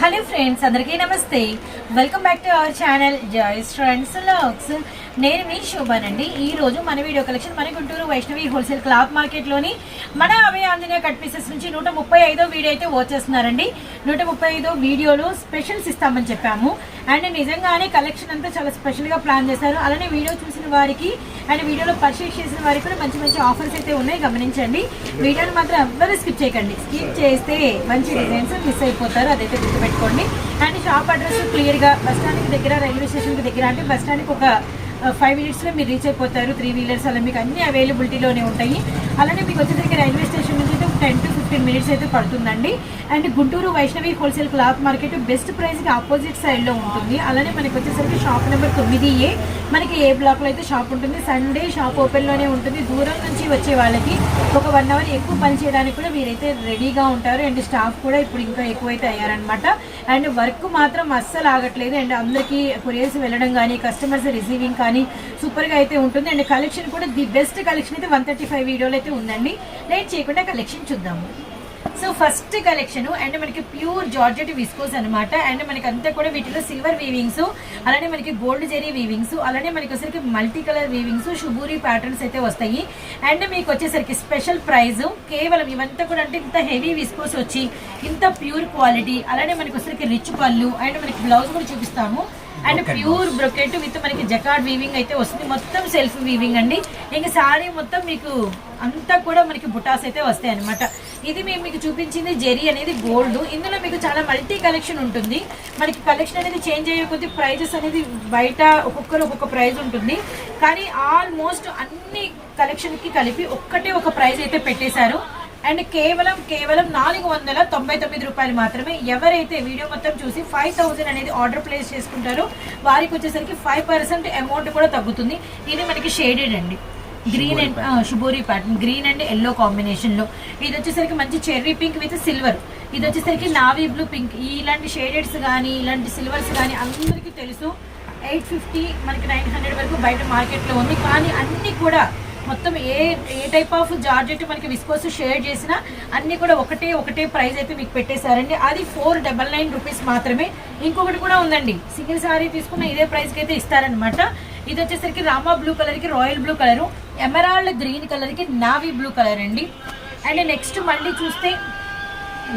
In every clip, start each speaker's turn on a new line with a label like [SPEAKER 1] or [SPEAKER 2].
[SPEAKER 1] Hello friends, అందరికీ నమస్తే. Welcome back to our channel Joy's Trends Vlogs. నేను మీ శోభానండి. ఈ రోజు మన వీడియో కలెక్షన్ మన గుంటూరు వైష్ణవి హోల్సేల్ క్లాత్ మార్కెట్లోని మన అభయ ఆంజనేయ కట్ పీసెస్ నుంచి 135వ వీడియో అయితే వచ్చేస్తున్నారండి. 135వ వీడియోలో స్పెషల్స్ ఇస్తామని చెప్పాము. అండ్ నిజంగానే కలెక్షన్ అంతా చాలా స్పెషల్గా ప్లాన్ చేశారు. అలానే వీడియో చూసిన వారికి అండ్ వీడియోలో పర్చేస్ చేసిన వారికి కూడా మంచి మంచి ఆఫర్స్ అయితే ఉన్నాయి, గమనించండి. వీడియోని మాత్రం ఎవ్వరూ స్కిప్ చేయకండి. స్కిప్ చేస్తే మంచి డిజైన్స్ మిస్ అయిపోతారు, అదైతే గుర్తుపెట్టుకోండి. అండ్ షాప్ అడ్రస్ క్లియర్గా బస్ స్టాండ్కి దగ్గర, రైల్వే స్టేషన్కి దగ్గర, అంటే బస్ స్టాండ్కి ఒక 5 minutesలో మీరు రీచ్ అయిపోతారు. 3 wheelers అలా మీకు అన్ని అవైలబిలిటీలోనే ఉంటాయి. అలానే మీకు వచ్చేసరికి రైల్వే స్టేషన్ నుంచి 10 to 15 minutes అయితే పడుతుందండి. And Guntur Vaishnavi wholesale cloth market best ప్రైస్కి ఆపోజిట్ సైడ్లో ఉంటుంది. అలానే మనకి వచ్చేసరికి షాప్ నెంబర్ 9A, మనకి ఏ బ్లాక్లో అయితే షాప్ ఉంటుంది. సండే షాప్ ఓపెన్లోనే ఉంటుంది. దూరం నుంచి వచ్చే వాళ్ళకి ఒక 1 hour ఎక్కువ పని చేయడానికి కూడా మీరైతే రెడీగా ఉంటారు. అండ్ స్టాఫ్ కూడా ఇప్పుడు ఇంకా ఎక్కువైతే అయ్యారనమాట. అండ్ వర్క్ మాత్రం అస్సలు ఆగట్లేదు. అండ్ అందరికీ కొరియర్స్ వెళ్ళడం కానీ, కస్టమర్స్ రిసీవింగ్ కానీ సూపర్గా అయితే ఉంటుంది. అండ్ కలెక్షన్ కూడా ది బెస్ట్ కలెక్షన్ అయితే 135 వీడియోలు అయితే ఉందండి. లేట్ చేయకుండా కలెక్షన్ చూద్దాము. సో ఫస్ట్ కలెక్షన్ అండ్ మనకి ప్యూర్ జార్జెట్ విస్కోస్ అనమాట. అండ్ మనకి అంతా కూడా వీటిలో సిల్వర్ వీవింగ్స్, అలానే మనకి గోల్డ్ జెరీ వీవింగ్స్, అలానే మనకి వచ్చేసరికి మల్టీ కలర్ వీవింగ్స్, షుబూరి ప్యాటర్న్స్ అయితే వస్తాయి. అండ్ మీకు వచ్చేసరికి స్పెషల్ ప్రైస్ కేవలం ఇవంతా కూడా అంటే ఇంత హెవీ విస్కోస్ వచ్చి ఇంత ప్యూర్ క్వాలిటీ. అలానే మనకి వచ్చేసరికి రిచ్ పళ్ళు అండ్ మనకి బ్లౌజ్ కూడా చూపిస్తాము. అండ్ ప్యూర్ బ్రొకెట్ విత్ మనకి జకార్డ్ వీవింగ్ అయితే వస్తుంది. మొత్తం సెల్ఫ్ వీవింగ్ అండి. ఇంకా సారీ మొత్తం మీకు అంతా కూడా మనకి బుటాస్ అయితే వస్తాయి అనమాట. ఇది మేము మీకు చూపించింది జెరీ అనేది గోల్డ్. ఇందులో మీకు చాలా మల్టీ కలెక్షన్ ఉంటుంది. మనకి కలెక్షన్ అనేది చేంజ్ అయ్యే కొద్ది ప్రైజెస్ అనేది బయట ఒక్కొక్కరు ఒక్కొక్క ప్రైజ్ ఉంటుంది. కానీ ఆల్మోస్ట్ అన్ని కలెక్షన్కి కలిపి ఒక్కటే ఒక ప్రైజ్ అయితే పెట్టేశారు. అండ్ కేవలం 499 రూపాయలు మాత్రమే. ఎవరైతే వీడియో మొత్తం చూసి 5000 అనేది ఆర్డర్ ప్లేస్ చేసుకుంటారో వారికి వచ్చేసరికి 5% అమౌంట్ కూడా తగ్గుతుంది. ఇది మనకి షేడెడ్ అండి, గ్రీన్ అండ్ షుబోరీ ప్యాటర్న్, గ్రీన్ అండ్ ఎల్లో కాంబినేషన్లో. ఇది వచ్చేసరికి మంచి చెర్రీ పింక్ విత్ సిల్వర్. ఇది వచ్చేసరికి నావీ బ్లూ పింక్. ఇలాంటి షేడెడ్స్ కానీ ఇలాంటి సిల్వర్స్ కానీ అందరికీ తెలుసు. 850 మనకి 900 వరకు బయట మార్కెట్లో ఉంది. కానీ అన్నీ కూడా మొత్తం ఏ టైప్ ఆఫ్ జార్జెట్ మనకి విస్కోస్ షేర్ చేసినా అన్నీ కూడా ఒకటే ప్రైస్ అయితే మీకు పెట్టేశారండి. అది 499 రూపీస్ మాత్రమే. ఇంకొకటి కూడా ఉందండి, సింగిల్ సారీ తీసుకున్న ఇదే ప్రైస్కి అయితే ఇస్తారనమాట. ఇది వచ్చేసరికి రామా బ్లూ కలర్కి royal blue colour, emerald green కలర్కి నావీ బ్లూ కలర్ అండి. అండ్ నెక్స్ట్ మళ్ళీ చూస్తే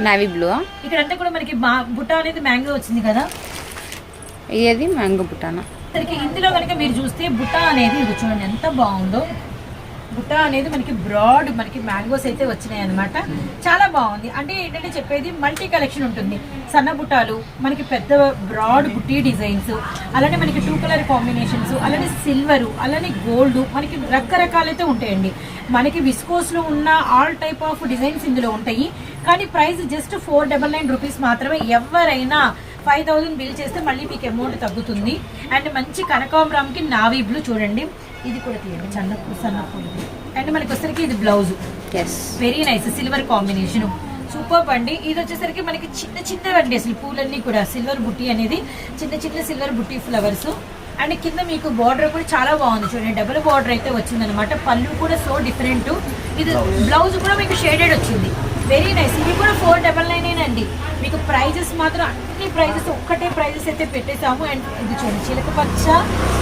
[SPEAKER 2] నావీ బ్లూ,
[SPEAKER 1] ఇక్కడంతా కూడా మనకి బుట్ట అనేది మ్యాంగో వచ్చింది కదా,
[SPEAKER 2] ఏది మ్యాంగో బుట్టానా.
[SPEAKER 1] ఇందులో కనుక మీరు చూస్తే బుట్ట అనేది ఇది చూడండి ఎంత బాగుందో. బుట్ట అనేది మనకి బ్రాడ్ మనకి మ్యాంగోస్ అయితే వచ్చినాయి అనమాట. చాలా బాగుంది. అంటే ఏంటంటే చెప్పేది మల్టీ కలెక్షన్ ఉంటుంది. సన్న బుట్టాలు, మనకి పెద్ద బ్రాడ్ బుట్టి డిజైన్స్, అలానే మనకి 2 కలర్ కాంబినేషన్స్, అలానే సిల్వరు, అలానే గోల్డ్, మనకి రకరకాలైతే ఉంటాయండి. మనకి విస్కోస్లో ఉన్న ఆల్ టైప్ ఆఫ్ డిజైన్స్ ఇందులో ఉంటాయి. కానీ ప్రైస్ జస్ట్ 499 రూపీస్ మాత్రమే. ఎవరైనా 5000 బిల్ చేస్తే మళ్ళీ మీకు అమౌంట్ తగ్గుతుంది. అండ్ మంచి కనకాంబరంకి నావీ బ్లూ చూడండి, ఇది కూడా తీయండి, సన్నపూలు. అండ్ మనకి వచ్చేసరికి ఇది blouse, very nice silver combination, super అండి. ఇది వచ్చేసరికి మనకి చిన్న అండి అసలు పూలన్నీ కూడా సిల్వర్ బుట్టి అనేది చిన్న సిల్వర్ బుట్టి ఫ్లవర్స్. అండ్ కింద మీకు బార్డర్ కూడా చాలా బాగుంది చూడండి, డబుల్ బార్డర్ అయితే వచ్చిందనమాట. పళ్ళు కూడా సో డిఫరెంట్. ఇది బ్లౌజ్ కూడా మీకు షేడెడ్ వచ్చింది, వెరీ నైస్. ఇది కూడా 499 అండి. మీకు ప్రైజెస్ మాత్రం అన్ని ప్రైజెస్ ఒక్కటే ప్రైజెస్ అయితే పెట్టేసాము. అండ్ ఇది చూడండి చిలక పచ్చ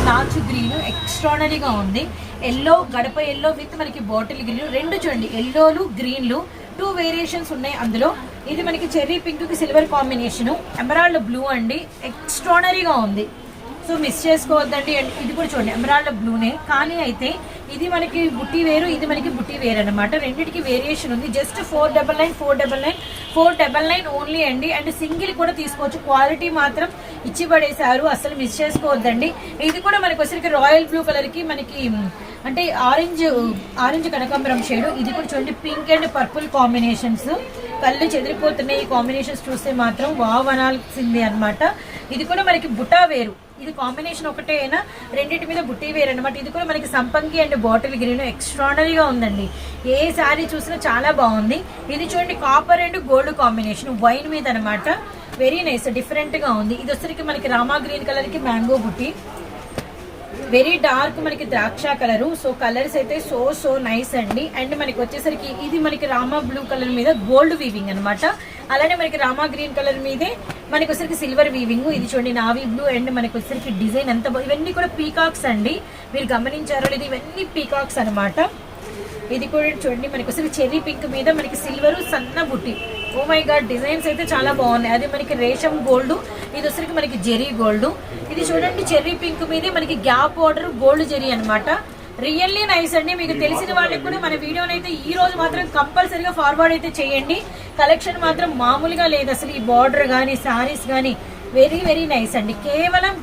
[SPEAKER 1] నాచు గ్రీన్ ఎక్స్ట్రాడనరీగా ఉంది. ఎల్లో, గడప ఎల్లో విత్ మనకి బాటిల్ గ్రీన్, రెండు చూడండి ఎల్లోలు గ్రీన్లు 2 వేరియేషన్స్ ఉన్నాయి అందులో. ఇది మనకి చెర్రీ పింక్కి సిల్వర్ కాంబినేషను, ఎమరాల్డ్ బ్లూ అండి, ఎక్స్ట్రాడనరీగా ఉంది. సో మిస్ చేసుకోవద్దండి. అండ్ ఇది కూడా చూడండి ఎమరాల్డ్ బ్లూనే, కానీ అయితే ఇది మనకి బుట్టి వేరు, ఇది మనకి బుట్టి వేరు అనమాట. రెండింటికి వేరియేషన్ ఉంది. జస్ట్ 499 ఓన్లీ అండి. అండ్ సింగిల్ కూడా తీసుకోవచ్చు. క్వాలిటీ మాత్రం ఇచ్చి పడేశారు, అసలు మిస్ చేసుకోవద్దండి. ఇది కూడా మనకి వచ్చరికి రాయల్ బ్లూ కలర్కి మనకి అంటే ఆరెంజ్ కనకాంబరం షేడు. ఇది కూడా చూడండి పింక్ అండ్ పర్పుల్ కాంబినేషన్స్, కళ్ళు చెదిరిపోతున్నాయి. ఈ కాంబినేషన్స్ చూస్తే మాత్రం వావ్ అనాల్సింది అనమాట. ఇది కూడా మనకి బుటా వేరు, ఇది కాంబినేషన్ ఒకటే అయినా రెండింటి మీద బుట్టి వేరు అనమాట. ఇది కూడా మనకి సంపంగి అండ్ బాటిల్ గ్రీన్ ఎక్స్ట్రాడనరీగా ఉందండి. ఏ శారీ చూసినా చాలా బాగుంది. ఇది చూడండి copper and gold combination wine మీద అనమాట, వెరీ నైస్ డిఫరెంట్ గా ఉంది. ఇది వచ్చరికి మనకి రామా గ్రీన్ కలర్ కి మ్యాంగో బుట్టి. వెరీ డార్క్ మనకి ద్రాక్ష కలరు. సో కలర్స్ అయితే సో నైస్ అండి. అండ్ మనకి వచ్చేసరికి ఇది మనకి రామా బ్లూ కలర్ మీద గోల్డ్ వీవింగ్ అనమాట. అలానే మనకి రామా గ్రీన్ కలర్ మీదే మనకి వచ్చేసరికి సిల్వర్ వీవింగ్. ఇది చూడండి నావీ బ్లూ. అండ్ మనకి వచ్చేసరికి డిజైన్ అంతా ఇవన్నీ కూడా పీకాక్స్ అండి. మీరు గమనించారో లేదు, ఇవన్నీ పీకాక్స్ అనమాట. ఇది కూడా చూడండి మనకి వచ్చేసరికి చెర్రీ పింక్ మీద మనకి సిల్వర్ సన్న బుట్టి. ఓ మై గాడ్, డిజైన్స్ అయితే చాలా బాగున్నాయి. అది మనకి రేషం గోల్డ్, ఇది వచ్చరికి మనకి జెరీ గోల్డ్. ఇది చూడండి చెర్రీ పింక్ మీదే మనకి గ్యాప్ బార్డర్ గోల్డ్ జెరీ అనమాట. రియల్లీ నైస్ అండి. మీకు తెలిసిన వాళ్ళకి కూడా మన వీడియోని అయితే ఈ రోజు మాత్రం కంపల్సరీగా ఫార్వర్డ్ అయితే చేయండి. కలెక్షన్ మాత్రం మామూలుగా లేదు అసలు. ఈ బార్డర్ కానీ శారీస్ కానీ వెరీ నైస్ అండి. కేవలం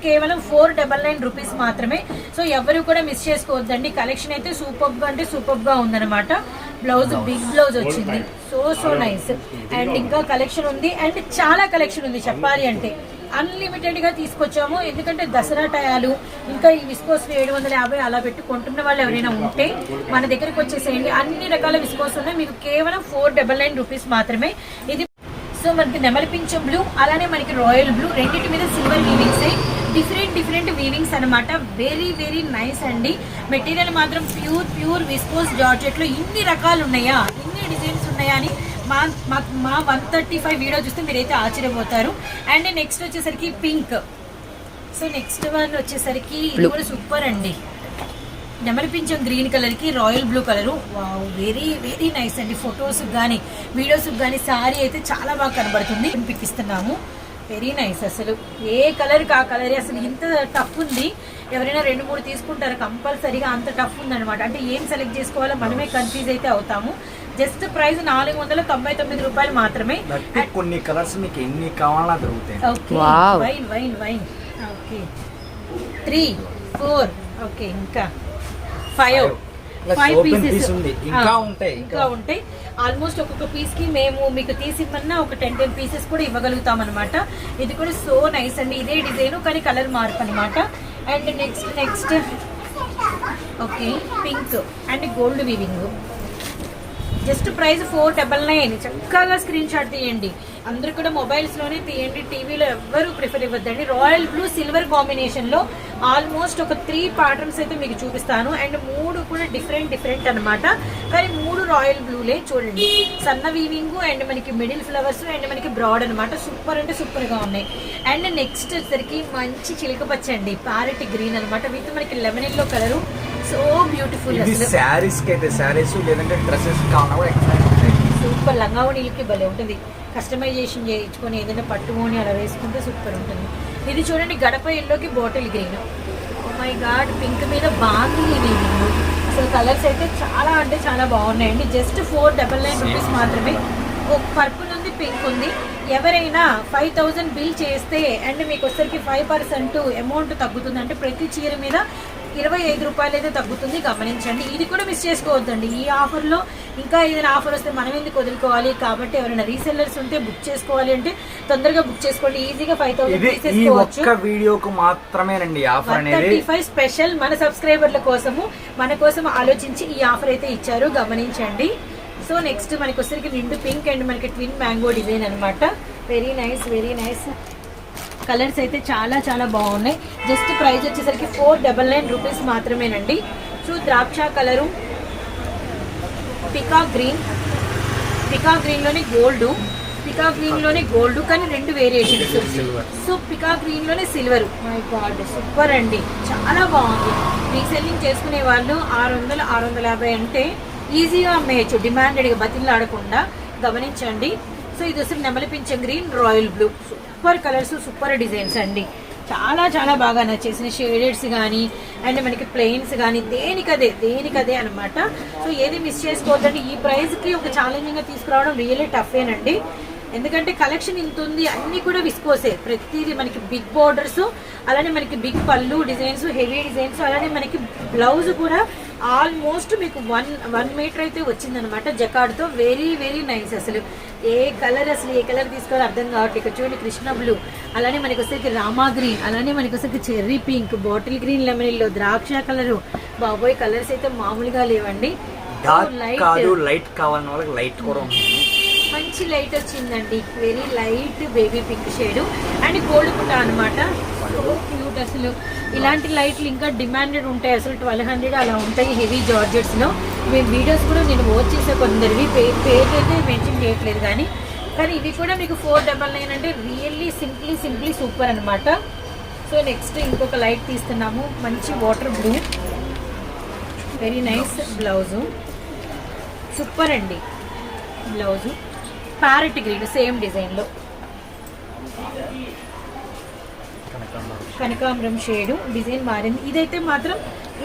[SPEAKER 1] 499 రూపీస్ మాత్రమే. సో ఎవరు కూడా మిస్ చేసుకోవద్దండి. కలెక్షన్ అయితే సూపర్ గా ఉందన్నమాట. బ్లౌజ్ బిగ్ బ్లౌజ్ వచ్చింది. So nice. అండ్ ఇంకా కలెక్షన్ ఉంది. అండ్ చాలా కలెక్షన్ ఉంది చెప్పాలి అంటే. అన్లిమిటెడ్ గా తీసుకొచ్చాము. ఎందుకంటే దసరా టయాలు ఇంకా ఈ విస్కోస్ 750 అలా పెట్టి కొంటున్న వాళ్ళు ఎవరైనా ఉంటే మన దగ్గరకు వచ్చేసేయండి. అన్ని రకాల విస్కోస్ ఉన్నాయి. మీకు కేవలం 499 రూపీస్ మాత్రమే. ఇది సో మనకి నెమలి పింఛం బ్లూ, అలానే మనకి రాయల్ బ్లూ, రెండింటి మీద సిల్వర్ వీవింగ్స్, డిఫరెంట్ వీవింగ్స్ అనమాట. వెరీ నైస్ అండి. మెటీరియల్ మాత్రం ప్యూర్ విస్కోస్ జార్జెట్ లో ఇన్ని రకాలు ఉన్నాయా, ఇన్ని డిజైన్స్ ఉన్నాయా అని మా 135 వీడియో చూస్తే మీరైతే ఆశ్చర్యపోతారు. అండ్ నెక్స్ట్ వచ్చేసరికి పింక్. సో నెక్స్ట్ వన్ వచ్చేసరికి ఇది కూడా సూపర్ అండి. నెమలి పింఛం గ్రీన్ కలర్ కి royal blue colour. Wow, very nice అండి. ఫొటోస్ కానీ వీడియోస్ కానీ సారీ అయితే చాలా బాగా కనబడుతుంది. పిక్కిస్తున్నాము. Very nice. అసలు ఏ కలర్ కా కలర్ అసలు ఇంత టఫ్ ఉంది. ఎవరైనా 2-3 తీసుకుంటారు కంపల్సరీగా. అంత టఫ్ ఉందన్నమాట. అంటే ఏం సెలెక్ట్ చేసుకోవాలో మనమే కన్ఫ్యూజ్ అయితే అవుతాము. జస్ట్ ప్రైస్ 499 రూపాయలు మాత్రమే.
[SPEAKER 3] కొన్ని కలర్స్ మీకు ఎన్ని కావాలన్నా దొరుకుతాయి.
[SPEAKER 1] ఓకే, వైన్ ఓకే, 3, 4 ఓకే, ఇంకా 5 పీసెస్ ఇంకా ఉంటాయి. ఆల్మోస్ట్ ఒక్కొక్క పీస్ కి మేము మీకు తీసిమ్మన్నా ఒక 10 పీసెస్ కూడా ఇవ్వగలుగుతాం అనమాట. ఇది కూడా సో నైస్ అండి. ఇదే డిజైన్ కానీ కలర్ మార్పు అనమాట. And next okay, pink and gold weaving. Just price 499. చక్కగా స్క్రీన్ షాట్ తీయండి. అందరూ కూడా మొబైల్స్ లోనే తీయండి. టీవీలో ఎవ్వరూ ప్రిఫర్ ఇవ్వద్దండి. రాయల్ బ్లూ సిల్వర్ కాంబినేషన్ లో ఆల్మోస్ట్ ఒక 3 ప్యాటర్న్స్ అయితే మీకు చూపిస్తాను. అండ్ 3 కూడా డిఫరెంట్ అనమాట. కానీ 3 రాయల్ బ్లూలే. చూడండి సన్న వీవింగ్ అండ్ మనకి మిడిల్ ఫ్లవర్స్ అండ్ మనకి బ్రాడ్ అనమాట. సూపర్ అంటే సూపర్ గా ఉన్నాయి. అండ్ నెక్స్ట్ వచ్చేసరికి మంచి చిలక పచ్చ అండి, ప్యారెట్ గ్రీన్ అనమాట. విత్ మనకి lemon yellow colour. So beautiful.
[SPEAKER 3] Saris లేదంటే డ్రెస్సెస్ కావాలన్నా
[SPEAKER 1] సూపర్. లంగావణీలకి భలే ఉంటుంది. కస్టమైజేషన్ చేయించుకొని ఏదైనా పట్టుకొని అలా వేసుకుంటే సూపర్ ఉంటుంది. ఇది చూడండి గడప ఎల్లోకి bottle green. Oh my god, pink మీద బాగుంది వీవింగ్. అసలు కలర్స్ అయితే చాలా అంటే చాలా బాగున్నాయండి. జస్ట్ 499 రూపీస్ మాత్రమే. ఒక పర్పుల్ ఉంది, పింక్ ఉంది. ఎవరైనా 5000 బిల్ చేస్తే అండ్ మీకు వచ్చరికి 5% అమౌంట్ తగ్గుతుంది. అంటే ప్రతి చీర మీద 25 రూపాయలు అయితే తగ్గుతుంది. గమనించండి. ఇది కూడా మిస్ చేసుకోవద్దండి. ఈ ఆఫర్లో ఇంకా ఏదైనా ఆఫర్ వస్తే మనం ఎందుకు వదులుకోవాలి. కాబట్టి ఎవరైనా రీసెల్లర్స్ ఉంటే బుక్ చేసుకోవాలి అంటే తొందరగా బుక్ చేసుకోండి. ఈజీగా 5000 తీసుకోవచ్చు.
[SPEAKER 3] వీడియోకు మాత్రమేనండి ఆఫర్ అనేది.
[SPEAKER 1] 135 స్పెషల్ మన సబ్స్క్రైబర్ల కోసము, మన కోసం ఆలోచించి ఈ ఆఫర్ అయితే ఇచ్చారు. గమనించండి. సో నెక్స్ట్ మనకి వచ్చరికి నిండు పింక్ అండ్ మనకి ట్విన్ మ్యాంగో డిజైన్ అనమాట. Very nice. కలర్స్ అయితే చాలా బాగున్నాయి. జస్ట్ ప్రైస్ వచ్చేసరికి 499 రూపీస్ మాత్రమేనండి. సో ద్రాక్ష కలరు, పికాక్ గ్రీన్ లోనే గోల్డ్ కానీ 2 వేరియేషన్స్. సో పికాక్ గ్రీన్ లోనే సిల్వర్. మై గాడ్ సూపర్ అండి, చాలా బాగుంది. రీసెల్లింగ్ చేసుకునే వాళ్ళు 600, 650 అంటే ఈజీగా అమ్మేయచ్చు. డిమాండెడ్గా బతిలాడకుండా. గమనించండి. సో ఇది వచ్చి నెమలి పింఛం green, royal blue. Super colours, super designs అండి. చాలా బాగా నచ్చేసిన షేడెడ్స్ కానీ అండ్ మనకి ప్లెయిన్స్ కానీ దేనికదే అనమాట. సో ఏది మిస్ చేసుకోవద్దండి. ఈ ప్రైస్కి ఒక ఛాలెంజింగ్గా తీసుకురావడం రియల్లీ టఫేనండి. ఎందుకంటే కలెక్షన్ ఇంత ఉంది. అన్ని కూడా విస్కోసే. ప్రతిదీ మనకి బిగ్ బోర్డర్స్, అలానే మనకి బిగ్ పళ్ళు డిజైన్స్, హెవీ డిజైన్స్, అలానే మనకి బ్లౌజ్ కూడా ఆల్మోస్ట్ మీకు 1 మీటర్ అయితే వచ్చిందనమాట జకార్డ్తో. Very nice. అసలు ఏ కలర్ తీసుకోవాలో అర్థం కావట్లేదు. ఇక్కడ చూడండి కృష్ణ బ్లూ, అలానే మనకి వచ్చేసరికి రామా గ్రీన్, అలానే మనకి వచ్చేసరికి cherry pink, bottle green, lemon yellow, ద్రాక్ష కలరు. బాబోయ్ కలర్స్ అయితే మామూలుగా లేవండి.
[SPEAKER 3] లైట్ కావాలన్న వాళ్ళకి లైట్ కూడా ఉంది.
[SPEAKER 1] మంచి లైట్ వచ్చిందండి, very light baby pink shade and gold పుట్ట అనమాట. క్యూట్ అసలు. ఇలాంటి లైట్లు ఇంకా డిమాండెడ్ ఉంటాయి అసలు, 1200 అలా ఉంటాయి హెవీ జార్జెట్స్లో. మేము వీడియోస్ కూడా నేను వాచ్ చేసే కొందరివి పేరు అయితే మెన్షన్ చేయట్లేదు కానీ ఇవి కూడా మీకు 499 అంటే రియల్లీ సింప్లీ సూపర్ అనమాట. సో నెక్స్ట్ ఇంకొక లైట్ తీస్తున్నాము, మంచి water blue, very nice blouse, super అండి బ్లౌజు. ప్యారెట్ గ్రీన్ సేమ్ డిజైన్లో, కనకాంబరం షేడు డిజైన్ మారింది. ఇదైతే మాత్రం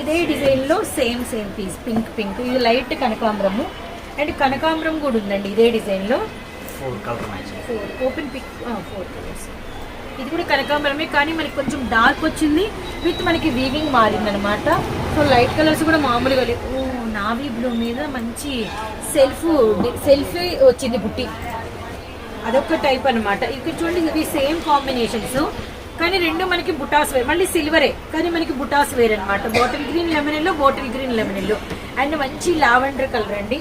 [SPEAKER 1] ఇదే డిజైన్లో సేమ్ పీస్ పింక్. ఇది లైట్ కనకాంబరము అండ్ కనకాంబరం కూడా ఉందండి ఇదే డిజైన్లో.
[SPEAKER 3] 4 కలర్స్
[SPEAKER 1] ఓపెన్ పిక్ 4 కలర్స్. ఇది కూడా కనకాంబరమే కానీ మనకి కొంచెం డార్క్ వచ్చింది విత్ మనకి వీవింగ్ మారింది అనమాట. సో లైట్ కలర్స్ కూడా మామూలుగా నావీ బ్లూ మీద మంచి సెల్ఫ్ వచ్చింది బుట్టి, అదొక టైప్ అనమాట. ఇక్కడ చూడండి ఇవి సేమ్ కాంబినేషన్స్ కానీ రెండు మనకి బుటాస్ వేర్, మళ్ళీ సిల్వరే కానీ మనకి బుటాస్ వేర్ అనమాట. Bottle green lemon yellow and మంచి లావెండర్ కలర్ అండి.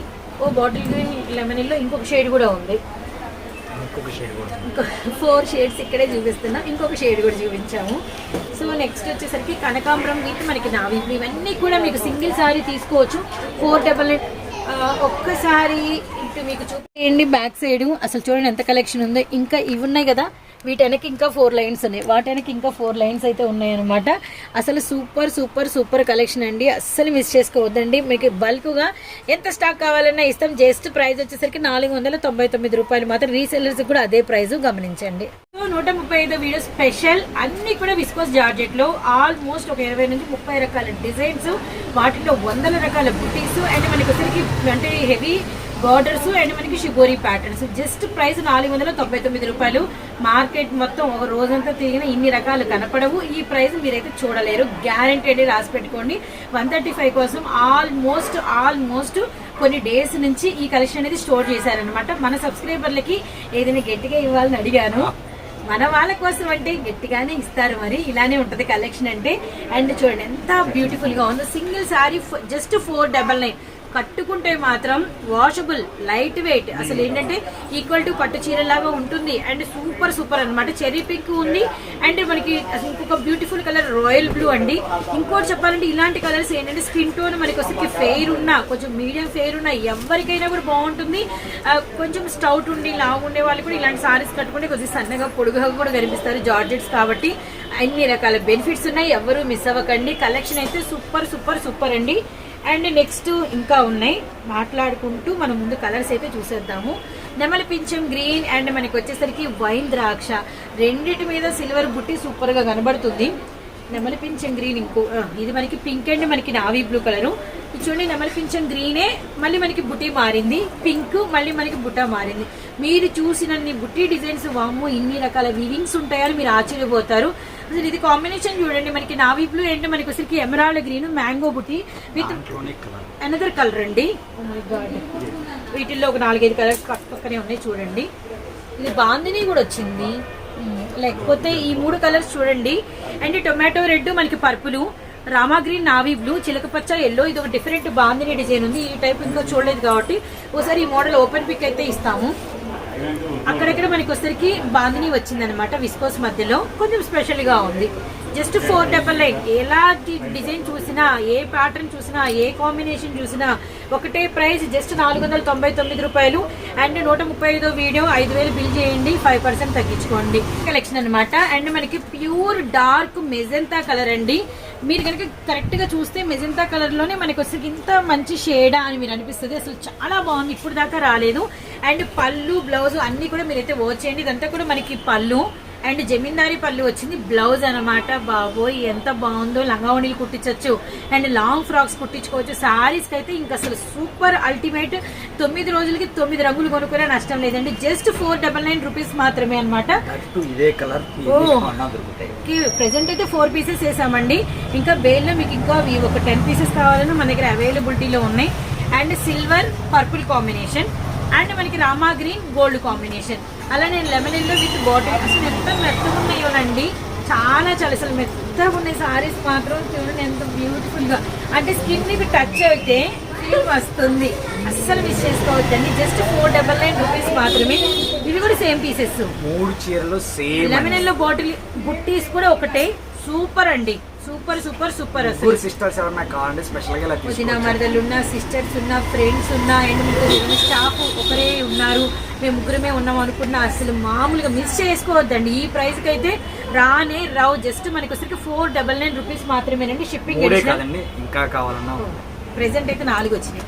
[SPEAKER 1] బాటిల్ గ్రీన్ లెమన్ ఎల్లో ఇంకొక షేడ్ కూడా ఉంది, ఇంకో 4 షేడ్స్ ఇక్కడే చూపిస్తున్నాం, ఇంకొక షేడ్ కూడా చూపించాము. సో నెక్స్ట్ వచ్చేసరికి కనకాంబరం వీటి మనకి నావి, ఇవన్నీ కూడా మీకు సింగిల్ సారీ తీసుకోవచ్చు 499. ఒక్కసారి ఇటు మీకు చూపించండి బ్యాక్ సైడ్, అసలు చూడండి ఎంత కలెక్షన్ ఉందో. ఇంకా ఇవి ఉన్నాయి కదా, వీటనికి ఇంకా 4 లైన్స్ ఉన్నాయి, వాటానికి ఇంకా 4 లైన్స్ అయితే ఉన్నాయన్నమాట. అసలు సూపర్ కలెక్షన్ అండి, అస్సలు మిస్ చేసుకోవద్దండి. మీకు బల్క్గా ఎంత స్టాక్ కావాలన్నా ఇస్తాం. జస్ట్ ప్రైస్ వచ్చేసరికి 499 రూపాయలు మాత్రం, రీసెల్లర్స్ కూడా అదే ప్రైస్ గమనించండి. 135 వీడియో స్పెషల్, అన్ని కూడా విస్కోస్ జార్జెట్ లో ఆల్మోస్ట్ ఒక 20 నుంచి 30 రకాల డిజైన్స్, వాటిలో 100 రకాల బుటీస్ అండ్ మనకి వచ్చరికి అంటే హెవీ బార్డర్స్ అండ్ మనకి షిబోరీ ప్యాటర్న్స్. జస్ట్ ప్రైస్ 499 రూపాయలు. మార్కెట్ మొత్తం ఒక రోజంతా తిరిగిన ఇన్ని రకాలు కనపడవు, ఈ ప్రైస్ మీరైతే చూడలేరు, గ్యారంటీ రాసి పెట్టుకోండి. 135 కోసం ఆల్మోస్ట్ కొన్ని డేస్ నుంచి ఈ కలెక్షన్ అనేది స్టోర్ చేశారనమాట. మన సబ్స్క్రైబర్లకి ఏదైనా గట్టిగా ఇవ్వాలని అడిగాను, మన వాళ్ళ కోసం అంటే గట్టిగానే ఇస్తారు, మరి ఇలానే ఉంటుంది కలెక్షన్ అంటే. అండ్ చూడండి ఎంత బ్యూటిఫుల్ గా ఉందో. Single sorry just 499. కట్టుకుంటే మాత్రం వాషబుల్, లైట్ వెయిట్, అసలు ఏంటంటే ఈక్వల్ టు పట్టు చీరలాగా ఉంటుంది అండ్ సూపర్ అనమాట. చెరీ పింక్ ఉంది అండ్ మనకి అసలు ఇంకొక బ్యూటిఫుల్ కలర్ రాయల్ బ్లూ అండి. ఇంకోటి చెప్పాలంటే ఇలాంటి కలర్స్ ఏంటంటే స్కిన్ టోన్ మనకి వచ్చి ఫెయిర్ ఉన్నా, కొంచెం మీడియం ఫెయిర్ ఉన్నా ఎవరికైనా కూడా బాగుంటుంది. కొంచెం స్టౌట్ ఉండి లావు ఉండే వాళ్ళు కూడా ఇలాంటి సారీస్ కట్టుకుంటే కొంచెం సన్నగా పొడుగుగా కూడా కనిపిస్తారు, జార్జెట్స్ కాబట్టి అన్ని రకాల బెనిఫిట్స్ ఉన్నాయి, ఎవరు మిస్ అవ్వకండి. కలెక్షన్ అయితే సూపర్ అండి. అండ్ నెక్స్ట్ ఇంకా ఉన్నాయి, మాట్లాడుకుంటూ మనం ముందు కలర్స్ అయితే చూసేద్దాము. నెమలి పింఛం గ్రీన్ అండ్ మనకి వచ్చేసరికి వైన్ ద్రాక్ష, రెండిటి మీద సిల్వర్ బుట్టి సూపర్ గా కనబడుతుంది. నెమలి పింఛం గ్రీన్, ఇది మనకి పింక్ అండ్ మనకి నావీ బ్లూ కలరు. చూడండి నెమలి పింఛం గ్రీనే మళ్ళీ మనకి బుట్టి మారింది, పింక్ మళ్ళీ మనకి బుట్ట మారింది. మీరు చూసినన్ని బుట్టి డిజైన్స్, వాము ఇన్ని రకాల వీవింగ్స్ ఉంటాయని మీరు ఆశ్చర్యపోతారు. అసలు ఇది కాంబినేషన్ చూడండి, మనకి నావీ బ్లూ అంటే మనకి వచ్చరికి ఎమరాల్డ్ గ్రీన్ మ్యాంగో బుట్టి విత్ అనదర్ కలర్ అండి. వీటిల్లో ఒక 4-5 కలర్స్ పక్కనే ఉన్నాయి చూడండి. ఇది బాందిని కూడా వచ్చింది, లేకపోతే ఈ 3 కలర్స్ చూడండి. అండ్ టొమాటో రెడ్ మనకి purple, Rama green, navy blue, చిలకపచ్చ, ఎల్లో. ఇది ఒక డిఫరెంట్ బాందిని డిజైన్ ఉంది, ఈ టైప్ ఇంకా చూడలేదు కాబట్టి ఒకసారి ఈ మోడల్ ఓపెన్ పిక్ అయితే ఇస్తాము. అక్కడక్కడ మనకి వచ్చరికి బాందిని వచ్చిందనమాట, విస్కోస్ మధ్యలో కొంచెం స్పెషల్ గా ఉంది. జస్ట్ 499. ఎలాంటి డిజైన్ చూసినా, ఏ ప్యాటర్న్ చూసినా, ఏ కాంబినేషన్ చూసినా ఒకటే ప్రైస్, జస్ట్ 499 రూపాయలు. అండ్ 135 వీడియో 5000 బిల్ చేయండి, 5% తగ్గించుకోండి. కలెక్షన్ అనమాట. అండ్ మనకి ప్యూర్ డార్క్ మెజెంతా కలర్ అండి. మీరు కనుక కరెక్ట్ గా చూస్తే మెజెంతా కలర్ లోనే మనకి వచ్చి ఇంత మంచి షేడా అని మీరు అనిపిస్తుంది. అసలు చాలా బాగుంది, ఇప్పుడు దాకా రాలేదు. అండ్ పళ్ళు బ్లౌజ్ అన్ని కూడా మీరైతే వాచ్ చేయండి. ఇదంతా కూడా మనకి పళ్ళు అండ్ జమీందారీ పళ్ళు వచ్చింది, బ్లౌజ్ అనమాట. బాబోయ్ ఎంత బాగుందో, లంగావణీలు కుట్టించవచ్చు అండ్ లాంగ్ ఫ్రాక్స్ కుట్టించుకోవచ్చు. సారీస్ కి అయితే ఇంకా అసలు సూపర్ అల్టిమేట్. 9 రోజులకి 9 రంగులు కొనుక్కునే నష్టం లేదండి. జస్ట్ 499 రూపీస్ మాత్రమే అనమాట. ప్రెసెంట్ అయితే 4 పీసెస్ వేసామండి. ఇంకా బేల్లో మీకు ఇంకా ఒక 10 పీసెస్ కావాలన్నా మన దగ్గర అవైలబిలిటీలో ఉన్నాయి. And silver purple combination and మనకి రామా గ్రీన్ గోల్డ్ కాంబినేషన్, అలానే లెమన్ ఎల్లో విత్ బాటిల్. అసలు ఎంత మెత్తగా ఉన్నాయోనండి, చాలా అసలు మెత్తగా ఉన్నాయి సారీస్ మాత్రం. చూడండి ఎంత బ్యూటిఫుల్ గా, అంటే స్కిన్ కి టచ్ అయితే ఫీల్ వస్తుంది, అస్సలు మిస్ చేసుకోవద్దండి. జస్ట్ 499 రూపీస్ మాత్రమే. ఇవి కూడా సేమ్ పీసెస్.
[SPEAKER 3] 3 చీరలు సేమ్.
[SPEAKER 1] లెమన్ ఎల్లో బాటిల్ బుట్టీస్ కూడా ఒకటే. సూపర్ అండి, సూపర్ సూపర్ సూపర్. అసలు
[SPEAKER 3] సిస్టర్స్ ఎవరైనా కావాలంటే స్పెషల్ గా ఇలా
[SPEAKER 1] వచ్చిన
[SPEAKER 3] తీసుకోవచ్చు.
[SPEAKER 1] మరదలు ఉన్నా, సిస్టర్స్ ఉన్నా, ఫ్రెండ్స్ ఉన్నా, అండ్ మీకు స్టాఫ్ ఒకరే ఉన్నారు, మేము ముగ్గురమే ఉన్నాం అనుకున్నా అసలు మామూలుగా మిస్ చేసుకోవద్దండి. ఈ ప్రైస్ కి అయితే రావు. జస్ట్ మనకి వచ్చరికి 499 రూపీస్ మాత్రమేనండి. షిప్పింగ్
[SPEAKER 3] కాదండి, ఇంకా కావాలన్నా
[SPEAKER 1] ప్రెసెంట్ అయితే 4 వచ్చినాయి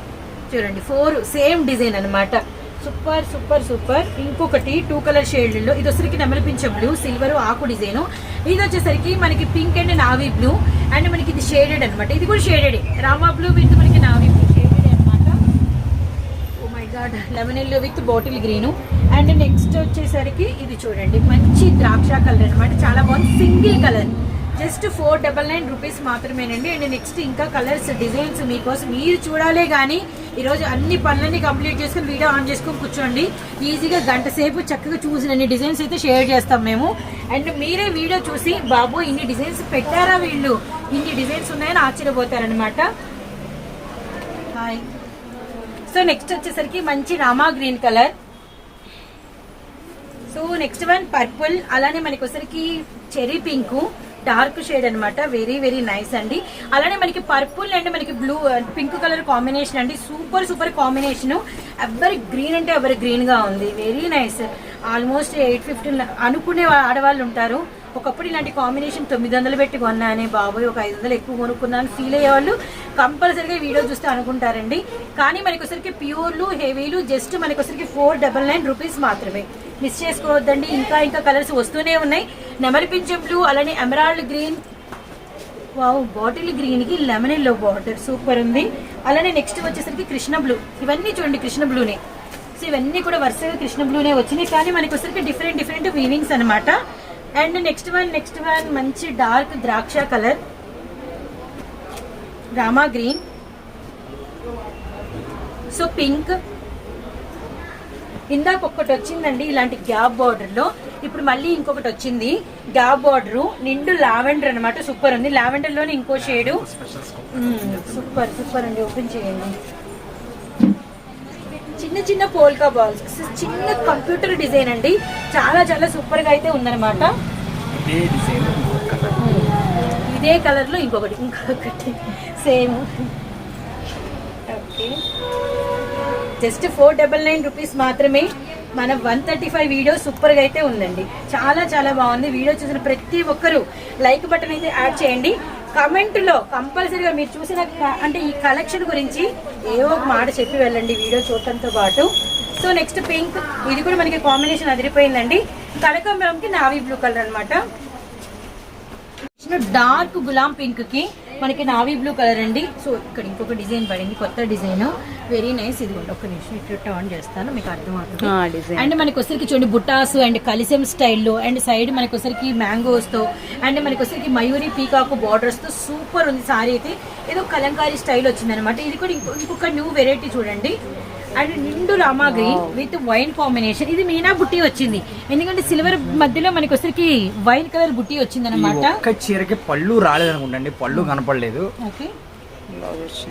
[SPEAKER 1] చూడండి. 4 సేమ్ డిజైన్ అన్నమాట. Super super super. ఇంకొకటి 2 కలర్ షేడ్లలో, ఇది వచ్చరికి నెమలి పింఛ బ్లూ, సిల్వర్ ఆకు డిజైన్. ఇది వచ్చేసరికి మనకి pink and navy blue, and మనకి ఇది షేడెడ్ అనమాట. ఇది కూడా షేడెడ్ రామా బ్లూ విత్ మనకి నావీ బ్లూ షేడెడ్ అనమాట. Oh my god, lemon yellow with bottle green. And next వచ్చేసరికి ఇది చూడండి, మంచి ద్రాక్ష కలర్ అనమాట. చాలా బాగుంది, సింగిల్ కలర్. జస్ట్ 499 రూపీస్ మాత్రమేనండి. అండ్ నెక్స్ట్ ఇంకా కలర్స్ డిజైన్స్ మీకోసం మీరు చూడాలే కానీ ఈరోజు అన్ని పనులన్నీ కంప్లీట్ చేసుకుని వీడియో ఆన్ చేసుకొని కూర్చోండి. ఈజీగా గంట సేపు చక్కగా చూసిన డిజైన్స్ అయితే షేర్ చేస్తాం మేము. అండ్ మీరే వీడియో చూసి బాబు ఇన్ని డిజైన్స్ పెట్టారా వీళ్ళు, ఇన్ని డిజైన్స్ ఉన్నాయని ఆశ్చర్యపోతారనమాట. హాయ్. సో నెక్స్ట్ వచ్చేసరికి మంచి Rama green colour. So next one purple, అలానే మనకి వచ్చరికి చెరీ పింక్ డార్క్ షేడ్ అనమాట. వెరీ వెరీ నైస్ అండి. అలానే మనకి పర్పుల్ అండ్ మనకి బ్లూ పింక్ కలర్ కాంబినేషన్ అండి. Super super combination. ఎవరి గ్రీన్ అంటే ఎవరి గ్రీన్ గా ఉంది. Very nice. ఆల్మోస్ట్ 850 అనుకునే ఆడవాళ్ళు ఉంటారు. ఒకప్పుడు ఇలాంటి కాంబినేషన్ 900 పెట్టి కొన్నానే బాబోయ్, ఒక 500 ఎక్కువ కొనుక్కున్నాను ఫీల్ అయ్యేవాళ్ళు కంపల్సరీగా వీడియో చూస్తే అనుకుంటారండి. కానీ మనకి వచ్చరికి ప్యూర్లు హెవీలు జస్ట్ మనకి వచ్చరికి 499 రూపీస్ మాత్రమే. మిస్ చేసుకోవద్దండి. ఇంకా ఇంకా కలర్స్ వస్తూనే ఉన్నాయి. నెమలి పింఛ బ్లూ, అలానే emerald green, wow bottle green కి లెమన్ ఎల్లో బార్డర్ సూపర్ ఉంది. అలానే నెక్స్ట్ వచ్చేసరికి కృష్ణ బ్లూ. ఇవన్నీ చూడండి కృష్ణ బ్లూనే. సో ఇవన్నీ కూడా వరుసగా కృష్ణ బ్లూనే వచ్చినాయి, కానీ మనకి వచ్చరికి డిఫరెంట్ డిఫరెంట్ వీవింగ్స్ అనమాట. అండ్ నెక్స్ట్ వన్ మంచి డార్క్ ద్రాక్ష colour, Rama green, so pink. ఇందాక ఒక్కటి వచ్చిందండి ఇలాంటి గ్యాప్ బార్డర్ లో, ఇప్పుడు మళ్ళీ ఇంకొకటి వచ్చింది గ్యాప్ బార్డర్ నిండు లావెండర్ అనమాట. సూపర్ ఉంది. లావెండర్ లోనే ఇంకో షేడు. సూపర్ సూపర్ అండి. ఓపెన్ చేయండి. చిన్న చిన్న పోల్కా బాల్స్, చిన్న కంప్యూటర్ డిజైన్ అండి. చాలా చాలా సూపర్ గా అయితే ఉందన్నమాట. ఇదే కలర్ లో ఇంకొకటి సేమ్. ఓకే, జస్ట్ 499 రూపీస్ మాత్రమే. మన 135 వీడియో సూపర్ గా అయితే ఉందండి. చాలా చాలా బాగుంది. వీడియో చూసిన ప్రతి ఒక్కరు లైక్ బటన్ అయితే యాడ్ చేయండి. కమెంట్ లో కంపల్సరీగా మీరు చూసిన అంటే ఈ కలెక్షన్ గురించి ఏవో ఒక మాట చెప్పి వెళ్ళండి వీడియో చూడటంతో పాటు. సో నెక్స్ట్ పింక్, ఇది కూడా మనకి కాంబినేషన్ అదిరిపోయిందండి. కనకాంబరంకి నావీ బ్లూ కలర్ అనమాట. డార్క్ గులాం పింక్ కి మనకి నావీ బ్లూ కలర్ అండి. సో ఇక్కడ ఇంకొక డిజైన్ పడింది, కొత్త డిజైన్. Very nice. ఇది ఒక నిమిషం ఇట్లా టర్న్ చేస్తాను, మీకు అర్థమవుతుంది. అండ్ మనకి వచ్చరికి చూడండి బుటాస్ అండ్ కలిసెం స్టైల్లో, అండ్ సైడ్ మనకి వచ్చరికి మ్యాంగోస్ తో, అండ్ మనకి వచ్చరికి మయూరి పీకాకు బార్డర్స్ తో సూపర్ ఉంది. సారీ అయితే ఏదో కలంకారీ స్టైల్ వచ్చింది అనమాట. ఇది కూడా ఇంకొక న్యూ వెరైటీ చూడండి. అండ్ నిండు Rama green with wine combination. ఇది మీనా బుట్టి వచ్చింది, ఎందుకంటే సిల్వర్ మధ్యలో మనకి వచ్చరికి వైన్ కలర్ బుట్టి వచ్చింది అనమాట.
[SPEAKER 3] చీరకి పళ్ళు రాలేదు అనుకుంటండి, పళ్ళు కనపడలేదు.
[SPEAKER 1] ఓకే,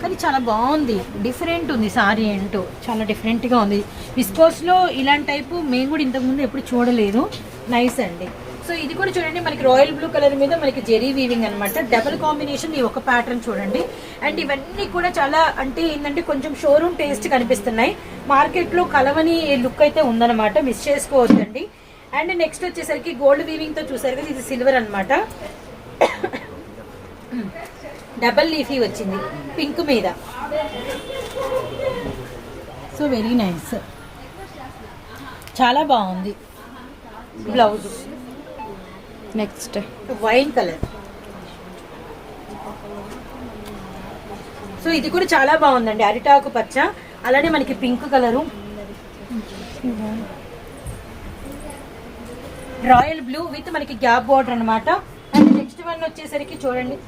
[SPEAKER 1] కానీ చాలా బాగుంది, డిఫరెంట్ ఉంది. సారీ ఏంటో చాలా డిఫరెంట్ గా ఉంది. విస్కోస్ లో ఇలాంటి టైపు మేము కూడా ఇంతకు ముందు ఎప్పుడు చూడలేదు. నైస్ అండి. సో ఇది కూడా చూడండి మనకి రాయల్ బ్లూ కలర్ మీద మనకి జెరీ వీవింగ్ అనమాట. Double combination. ఈ ఒక ప్యాటర్న్ చూడండి. అండ్ ఇవన్నీ కూడా చాలా అంటే ఏంటంటే కొంచెం షోరూమ్ టేస్ట్ కనిపిస్తున్నాయి. మార్కెట్ లో కలవని లుక్ అయితే ఉందన్నమాట, మిస్ చేసుకోవద్దండి. అండ్ నెక్స్ట్ వచ్చేసరికి గోల్డ్ వీవింగ్ తో చూసారు కదా, ఇది సిల్వర్ అనమాట. డబల్ లీఫీ వచ్చింది పింక్ మీద. సో వెరీ నైస్, చాలా బాగుంది. Blouse
[SPEAKER 2] next
[SPEAKER 1] wine colour. So ఇది కూడా చాలా బాగుందండి, అరిటాకు పచ్చ. అలానే మనకి pink colour, royal blue with మనకి గ్యాప్ బార్డర్ అనమాట. అండ్ నెక్స్ట్ వన్ వచ్చేసరికి చూడండి.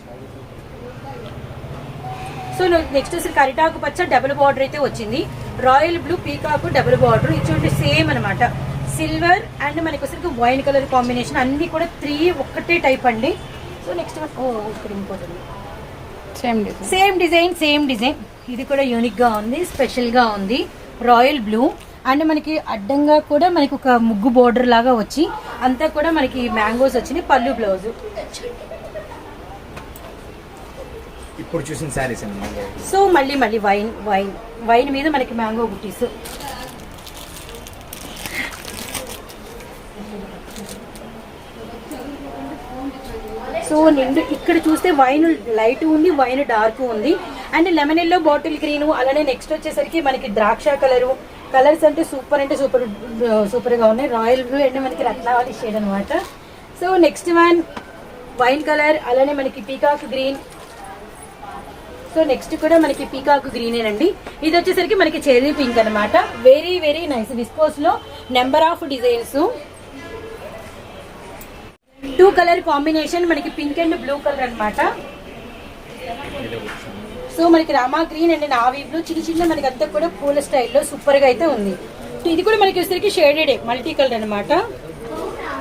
[SPEAKER 1] సో నెక్స్ట్ వచ్చేసరికి అరిటాకు పచ్చ డబుల్ బార్డర్ అయితే వచ్చింది. Royal blue పీకాకు double border. ఇది చూడండి సేమ్ అనమాట. సిల్వర్ అండ్ మనకి వచ్చరికి వైన్ కలర్ కాంబినేషన్. అన్ని కూడా 3 ఒక్కటే టైప్ అండి. సో నెక్స్ట్ వన్ ఇక్కడ ఇంకోటి సేమ్ డిజైన్. ఇది కూడా యూనిక్ గా ఉంది, స్పెషల్ గా ఉంది. రాయల్ బ్లూ అండ్ మనకి అడ్డంగా కూడా మనకి ఒక ముగ్గు బోర్డర్ లాగా వచ్చి అంతా కూడా మనకి మ్యాంగోస్ వచ్చినాయి. పళ్ళు బ్లౌజ్.
[SPEAKER 3] ఇప్పుడు చూసిన శారీస్ అండి.
[SPEAKER 1] సో మళ్ళీ వైన్ మీద మనకి మ్యాంగో బుట్టీస్. సో నిండు ఇక్కడ చూస్తే వైన్ లైట్ ఉంది, వైన్ డార్క్ ఉంది and lemon yellow, bottle green. అలానే నెక్స్ట్ వచ్చేసరికి మనకి ద్రాక్ష కలర్స్ అంటే సూపర్ గా ఉన్నాయి. రాయల్ బ్లూ అండ్ మనకి రత్నావళి షేడ్ అనమాట. So next one wine colour, అలానే మనకి పీకాక్ గ్రీన్. సో నెక్స్ట్ కూడా మనకి పీకాక్ గ్రీనేనండి. ఇది వచ్చేసరికి మనకి చెర్రీ పింక్ అనమాట. Very very nice. విస్కోస్ లో number of designs. 2 colour combination మనకి పింక్ అండ్ బ్లూ కలర్ అనమాట. సో మనకి Rama green and navy blue చిన్న మనకి అంతా కూడా పూల స్టైల్లో సూపర్ గా అయితే ఉంది. ఇది కూడా మనకి వచ్చేసరికి షేడెడ్ మల్టీ కలర్ అనమాట.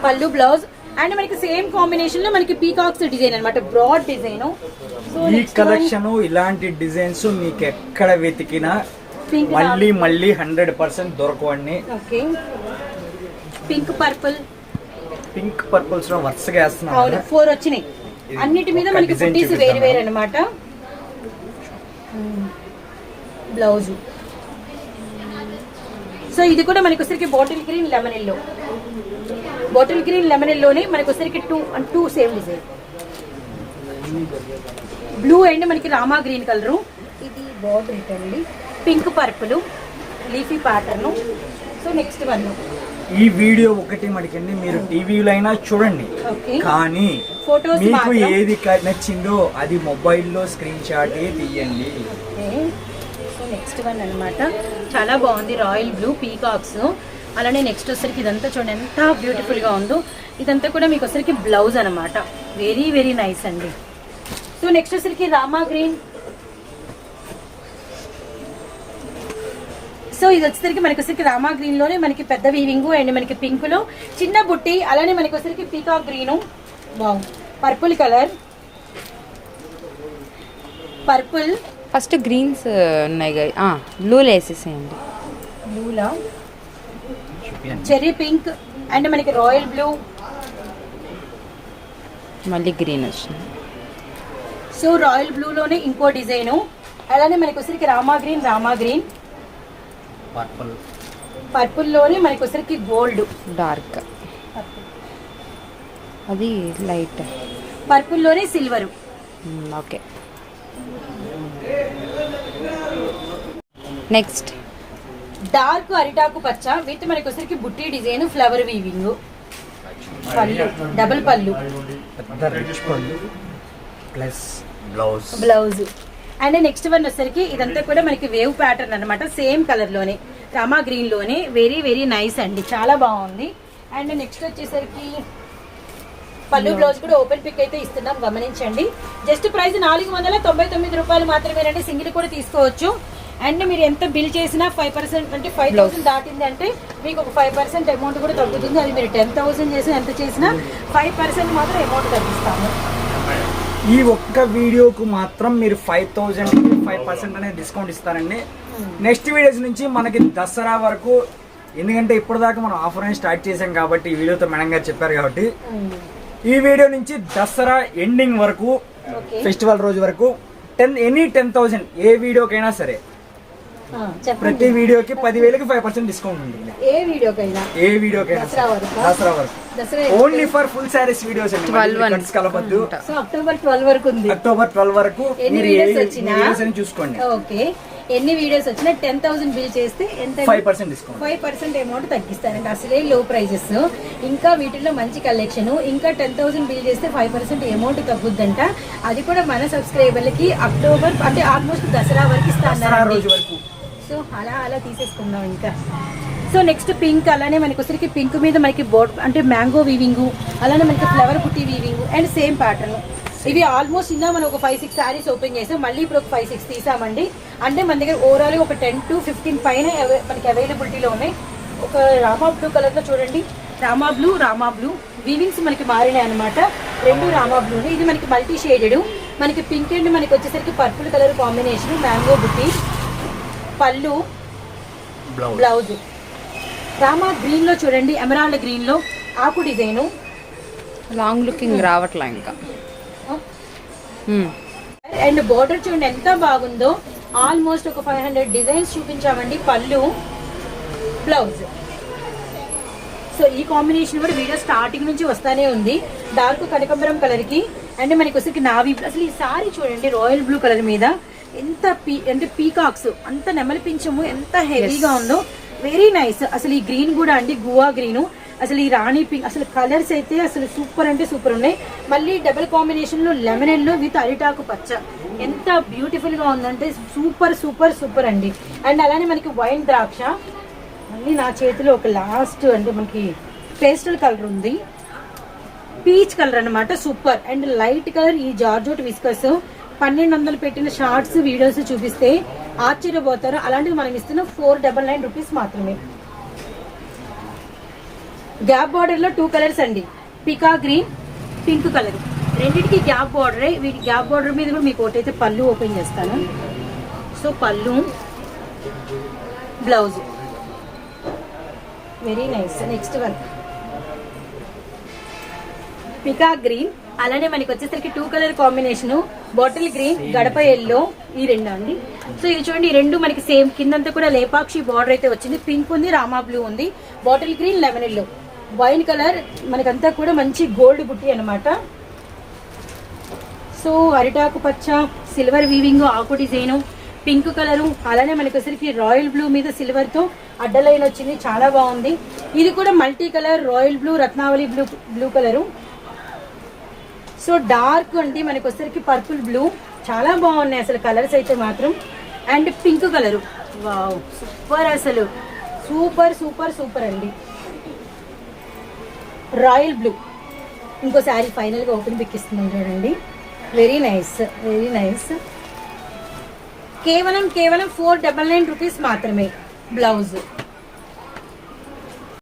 [SPEAKER 1] పళ్ళు బ్లౌజ్ అండ్ మనకి సేమ్ కాంబినేషన్ లో మనకి పీకాక్స్ డిజైన్ అనమాట, బ్రాడ్ డిజైన్.
[SPEAKER 3] ఈ కలెక్షన్ ఇలాంటి డిజైన్స్ మీకు ఎక్కడ వెతికినా మళ్ళీ 100% దొరకవండి.
[SPEAKER 1] ఓకే, పింక్
[SPEAKER 3] పర్పుల్స్ లో వరుసగా వేస్తున్నాం.
[SPEAKER 1] 4 వచ్చినాయి. అన్నిటి మీద మనకి బుట్టీస్ వేరు అనమాట. బ్లౌజ్. సో ఇది కూడా మనకి వచ్చరికి బాటిల్ గ్రీన్ లెమన్ ఎల్లోనే మనకి వచ్చరికి 2 సేమ్ డిజైన్. బ్లూ అండ్ మనకి రామా గ్రీన్ కలరు. ఇది బార్డర్ అండి. Pink purple leafy pattern. So next one
[SPEAKER 3] ఈ వీడియో ఒకటి మనకండి, మీరు టీవీలో అయినా చూడండి, కానీ మీకు ఏది నచ్చిందో అది మొబైల్లో స్క్రీన్ షాట్ తీయండి.
[SPEAKER 1] సో నెక్స్ట్ వన్ అనమాట, చాలా బాగుంది. Royal blue peacocks. అలానే నెక్స్ట్ వచ్చరికి ఇదంతా చూడండి ఎంత బ్యూటిఫుల్ గా ఉందో. ఇదంతా కూడా మీకు వచ్చరికి బ్లౌజ్ అనమాట. వెరీ వెరీ నైస్ అండి. సో నెక్స్ట్ వచ్చరికి రామా గ్రీన్. సో ఇది వచ్చేసరికి మనకి వచ్చరికి రామా గ్రీన్ లోనే మనకి పెద్ద వీవింగ్ అండ్ మనకి పింక్ లో చిన్న బుట్టి. అలానే మనకి వచ్చరికి peacock green, purple colour. Purple
[SPEAKER 2] first greens ఉన్నాయి కదా, బ్లూలో వేసేసేయండి.
[SPEAKER 1] బ్లూలా చెర్రీ పింక్ అండ్ మనకి రాయల్ బ్లూ,
[SPEAKER 2] మళ్ళీ గ్రీన్ వచ్చింది.
[SPEAKER 1] సో రాయల్ బ్లూ లోనే ఇంకో డిజైన్. అలానే మనకి వచ్చరికి రామా గ్రీన్ పర్పుల్ లోనే మనకి వచ్చరికి గోల్డ్
[SPEAKER 2] డార్క్, అది లైట్
[SPEAKER 1] పర్పుల్ లోనే సిల్వర్.
[SPEAKER 2] ఓకే, నెక్స్ట్
[SPEAKER 1] డార్క్ అరిటాకు పచ్చ విత్ మనకి వచ్చరికి బుట్టి డిజైన్, ఫ్లవర్ వీవింగ్. పళ్ళు డబుల్ పళ్ళు
[SPEAKER 3] plus
[SPEAKER 1] blouse. And next one వచ్చరికి ఇదంతా కూడా మనకి వేవ్ ప్యాటర్న్ అనమాట. సేమ్ కలర్ లోనే రామా గ్రీన్ లోనే. వెరీ వెరీ నైస్ అండి, చాలా బాగుంది. అండ్ నెక్స్ట్ వచ్చేసరికి పళ్ళు బ్లౌజ్ కూడా ఓపెన్ పిక్ అయితే ఇస్తున్నాం, గమనించండి. జస్ట్ ప్రైస్ 499 రూపాయలు మాత్రమేనండి. సింగిల్ కూడా తీసుకోవచ్చు. అండ్ మీరు ఎంత బిల్ చేసినా 5% అంటే 5,000 దాటింది అంటే మీకు ఒక 5% అమౌంట్ కూడా తగ్గుతుంది. అది మీరు 10,000 చేసినా ఎంత చేసినా 5% మాత్రం అమౌంట్ తగ్గిస్తాము.
[SPEAKER 3] ఈ ఒక్క వీడియోకు మాత్రం మీరు 5,000 అనేది డిస్కౌంట్ ఇస్తారండి. నెక్స్ట్ వీడియోస్ నుంచి మనకి దసరా వరకు, ఎందుకంటే ఇప్పటిదాకా మనం ఆఫర్ అనేది స్టార్ట్ చేసాం కాబట్టి ఈ వీడియోతో మేడం గారు చెప్పారు కాబట్టి ఈ వీడియో నుంచి దసరా ఎండింగ్ వరకు, ఫెస్టివల్ రోజు వరకు 10,000 ఏ వీడియోకైనా సరే ప్రతి వీడియోకి 10,000కి 5% డిస్కౌంట్ ఉంటుంది.
[SPEAKER 1] ఏ వీడియోకైనా
[SPEAKER 3] దసరా వరకు only for full saris videos అండి. కలపద్దు.
[SPEAKER 1] సో అక్టోబర్ 12 వరకు ఉంది.
[SPEAKER 3] అక్టోబర్ 12 వరకు
[SPEAKER 1] ఎన్ని వీడియోస్ వచ్చినా
[SPEAKER 3] చూసుకోండి.
[SPEAKER 1] ఓకే, ఎన్ని వీడియోస్ వచ్చినా 10,000 బిల్ చేస్తే ఎంత
[SPEAKER 3] 5% డిస్కౌంట్,
[SPEAKER 1] 5% అమౌంట్ తగ్గిస్తారండి. అసలే లో ప్రైజెస్. ఇంకా వీటిల్లో మంచి కలెక్షన్. ఇంకా 10,000 బిల్ చేస్తే 5% అమౌంట్ తగ్గుద్దంట. అది కూడా మన సబ్స్క్రైబర్లకి అక్టోబర్ అంటే ఆల్మోస్ట్ దసరా వరకు ఇస్తాను. సో అలా తీసేసుకుందాం ఇంకా. So next pink. అలానే మనకి వచ్చరికి పింక్ మీద మనకి బోర్డ్ అంటే మ్యాంగో వీవింగ్, అలానే మనకి ఫ్లవర్ బుట్టి వీవింగ్ అండ్ సేమ్ ప్యాటర్న్. ఇవి ఆల్మోస్ట్ ఇంకా మనం ఒక 5-6 శారీస్ ఓపెన్ చేసాం. మళ్ళీ ఇప్పుడు ఒక 5-6 తీసామండి. అంటే మన దగ్గర ఓవరాల్ ఒక 10 to 15 పైన మనకి అవైలబిలిటీలో ఉన్నాయి. ఒక రామా బ్లూ కలర్ లో చూడండి, రామా బ్లూ వీవింగ్స్ మనకి మారినాయి అనమాట. 2 రామా బ్లూని. ఇది మనకి మల్టీ షేడెడ్. మనకి పింక్ అండ్ మనకి వచ్చేసరికి పర్పుల్ కలర్ కాంబినేషన్, మ్యాంగో బుట్టి, పళ్ళు, బ్లౌజ్. రామా గ్రీన్ లో చూడండి, ఎమరాల్డ్ గ్రీన్ లో ఆకు డిజైను,
[SPEAKER 2] లాంగ్ లుకింగ్ రావట్లా ఇంకా.
[SPEAKER 1] అండ్ బోర్డర్ చూడండి ఎంత బాగుందో. ఆల్మోస్ట్ ఒక 500 డిజైన్స్ చూపించామండి. పళ్ళు, బ్లౌజ్. సో ఈ కాంబినేషన్ కూడా వీడియో స్టార్టింగ్ నుంచి వస్తానే ఉంది. డార్క్ కనకాంబరం కలర్ కి అండ్ మనకి వచ్చేసి నావీ. అసలు ఈ సారీ చూడండి రాయల్ బ్లూ కలర్ మీద ఎంత అంటే పీకాక్స్ అంత నెమలి పింఛము ఎంత హెవీగా ఉందో. Very nice. అసలు ఈ గ్రీన్ కూడా అండి గువా గ్రీన్, అసలు ఈ రాణి పింక్, అసలు కలర్స్ అయితే అసలు సూపర్ అంటే సూపర్ ఉన్నాయి. మళ్ళీ డబుల్ కాంబినేషన్ లో లెమన్ ఎల్లో విత్ అరిటాకు పచ్చ ఎంత బ్యూటిఫుల్ గా ఉందంటే సూపర్ సూపర్ సూపర్ అండి. అండ్ అలానే మనకి వైన్ ద్రాక్ష, మళ్ళీ నా చేతిలో ఒక లాస్ట్ అంటే మనకి పేస్టల్ కలర్ ఉంది, పీచ్ కలర్ అనమాట, సూపర్. అండ్ లైట్ కలర్ ఈ జార్జోట్ విస్కస్ 1200 పెట్టిన షార్ట్స్ వీడియోస్ చూపిస్తే ఆశ్చర్యపోతారు. అలాంటివి మనం ఇస్తున్న 499 రూపీస్ మాత్రమే. గ్యాప్ బార్డర్ లో 2 కలర్స్ అండి, పికా గ్రీన్, పింక్ కలర్, రెండింటికి గ్యాప్ బార్డరే. వీటి గ్యాప్ బార్డర్ మీద కూడా మీకు ఒకటైతే పళ్ళు ఓపెన్ చేస్తాను. సో పళ్ళు, blouse, very nice. Next one పికా గ్రీన్, అలానే మనకి వచ్చేసరికి 2 కలర్ కాంబినేషన్, బాటిల్ గ్రీన్, గడప ఎల్లో, ఈ రెండు అండి. సో ఇది చూడండి, ఈ రెండు మనకి సేమ్ కిందంతా కూడా లేపాక్షి బార్డర్ అయితే వచ్చింది. పింక్ ఉంది, రామా బ్లూ ఉంది, bottle green, lemon yellow, wine colour, మనకంతా కూడా మంచి గోల్డ్ బుట్టి అనమాట. సో అరిటాకు పచ్చ, సిల్వర్ వీవింగ్, ఆకు డిజైను, పింక్ కలరు, అలానే మనకి వచ్చేసరికి రాయల్ బ్లూ మీద సిల్వర్ తో అడ్డలైన్ వచ్చింది, చాలా బాగుంది. ఇది కూడా మల్టీ కలర్ రాయల్ బ్లూ, రత్నావళి బ్లూ కలరు. సో డార్క్ అండి మనకి వచ్చేసరికి పర్పుల్ బ్లూ, చాలా బాగున్నాయి అసలు కలర్స్ అయితే మాత్రం. And pink colour, wow super, అసలు సూపర్ సూపర్ సూపర్ అండి. రాయల్ బ్లూ, ఇంకో శారీ ఫైనల్ గా ఓపెన్ పిక్ ఇస్తున్నాం చూడండి, వెరీ నైస్ వెరీ నైస్. కేవలం 499 రూపీస్ మాత్రమే. బ్లౌజ్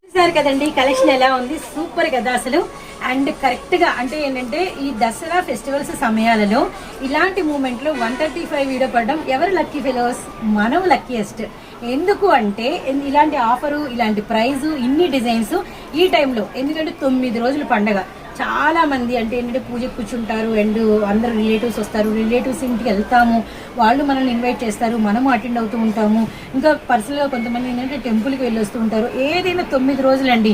[SPEAKER 1] చూసారు కదండి, కలెక్షన్ ఎలా ఉంది, సూపర్ కదా అసలు. అండ్ కరెక్ట్ గా అంటే ఏంటంటే ఈ దసరా ఫెస్టివల్స్ సమయాలలో ఇలాంటి మూమెంట్ లో 135 వీడియో పడడం ఎవరు లక్కీ ఫెలోస్? మనం లక్కీయెస్ట్. ఎందుకు అంటే ఇలాంటి ఆఫరు, ఇలాంటి ప్రైజు, ఇన్ని డిజైన్స్ ఈ టైంలో, ఎందుకంటే 9 రోజులు పండగ. చాలా మంది అంటే ఏంటంటే పూజకు కూర్చుంటారు అండ్ అందరు రిలేటివ్స్ వస్తారు, రిలేటివ్స్ ఇంటికి వెళ్తాము, వాళ్ళు మనల్ని ఇన్వైట్ చేస్తారు, మనము అటెండ్ అవుతూ ఉంటాము. ఇంకా పర్సనల్గా కొంతమంది ఏంటంటే టెంపుల్కి వెళ్ళి వస్తూ ఉంటారు. ఏదైనా 9 రోజులండి,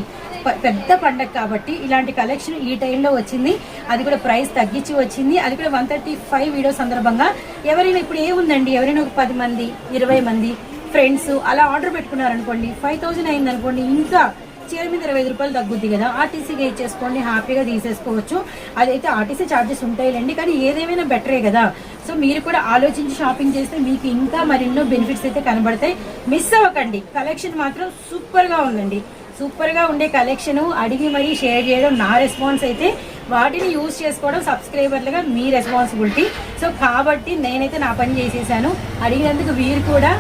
[SPEAKER 1] పెద్ద పండగ కాబట్టి ఇలాంటి కలెక్షన్ ఈ టైంలో వచ్చింది. అది కూడా ప్రైస్ తగ్గించి వచ్చింది, అది కూడా 135 వీడియో సందర్భంగా. ఎవరైనా ఇప్పుడు ఏముందండి, ఎవరైనా ఒక 10 మంది 20 మంది ఫ్రెండ్స్ అలా ఆర్డర్ పెట్టుకున్నారనుకోండి, 5000 అయింది అనుకోండి, ఇంకా చీర మీద 25 రూపాయలు తగ్గుద్ది కదా, ఆర్టీసీగా ఇచ్చేసుకోండి, హ్యాపీగా తీసేసుకోవచ్చు. అదైతే ఆర్టీసీ ఛార్జెస్ ఉంటాయిలేండి, కానీ ఏదేమైనా బెటరే కదా. సో మీరు కూడా ఆలోచించి షాపింగ్ చేస్తే మీకు ఇంకా మరెన్నో బెనిఫిట్స్ అయితే కనబడతాయి. మిస్ అవ్వకండి, కలెక్షన్ మాత్రం సూపర్గా ఉందండి. సూపర్గా ఉండే కలెక్షన్ అడిగి మరీ షేర్ చేయడం నా రెస్పాన్స్ అయితే, వాటిని యూజ్ చేసుకోవడం సబ్స్క్రైబర్లుగా మీ రెస్పాన్సిబిలిటీ. సో కాబట్టి నేనైతే నా పని చేసేసాను. అడిగినందుకు వీరు కూడా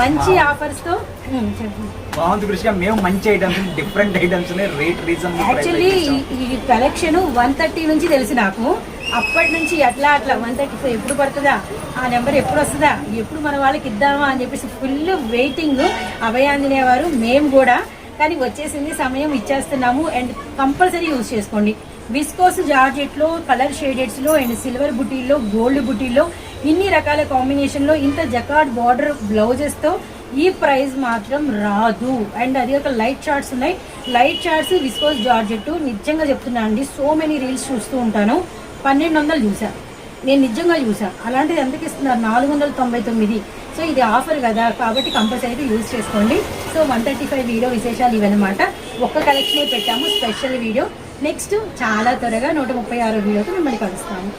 [SPEAKER 1] మంచి ఆఫర్స్ తో
[SPEAKER 3] బాగుంది కృష్ణ. మేము మంచి items, different items, rate reason.
[SPEAKER 1] Actually ఈ కలెక్షన్ 130 నుంచి తెలుసు నాకు. అప్పటి నుంచి అట్లా 135 ఎప్పుడు పడుతుందా, ఆ నెంబర్ ఎప్పుడు వస్తుందా, ఎప్పుడు మన వాళ్ళకి ఇద్దామా అని చెప్పేసి ఫుల్ వెయిటింగ్. అభయాంజనేయ వారు, మేము కూడా. కానీ వచ్చేసింది, సమయం ఇచ్చేస్తున్నాము. అండ్ కంపల్సరీ యూజ్ చేసుకోండి. విస్కోస్ జార్జెట్లో, కలర్ షేడెడ్స్లో అండ్ సిల్వర్ బుటీల్లో, గోల్డ్ బుటీల్లో, ఇన్ని రకాల కాంబినేషన్లో, ఇంత జకార్డ్ బార్డర్ బ్లౌజెస్తో ఈ ప్రైస్ మాత్రం రాదు. అండ్ అది ఒక లైట్ చార్ట్స్ ఉన్నాయి, లైట్ చార్ట్స్ విస్కోస్ జార్జెట్. నిజంగా చెప్తున్నా అండి, సో మెనీ రీల్స్ చూస్తూ ఉంటాను, 1200 చూసా నేను, నిజంగా చూసా. అలాంటిది ఎంతకి ఇస్తున్నారు? 499. సో ఇది ఆఫర్ కదా, కాబట్టి కంపల్సరీ అయితే యూజ్ చేసుకోండి. సో 135 వీడియో విశేషాలు ఇవన్నమాట. ఒక్క కలెక్షనే పెట్టాము, స్పెషల్ వీడియో. నెక్స్ట్ చాలా త్వరగా 136 వీడియోతో మిమ్మల్ని కలుస్తాము.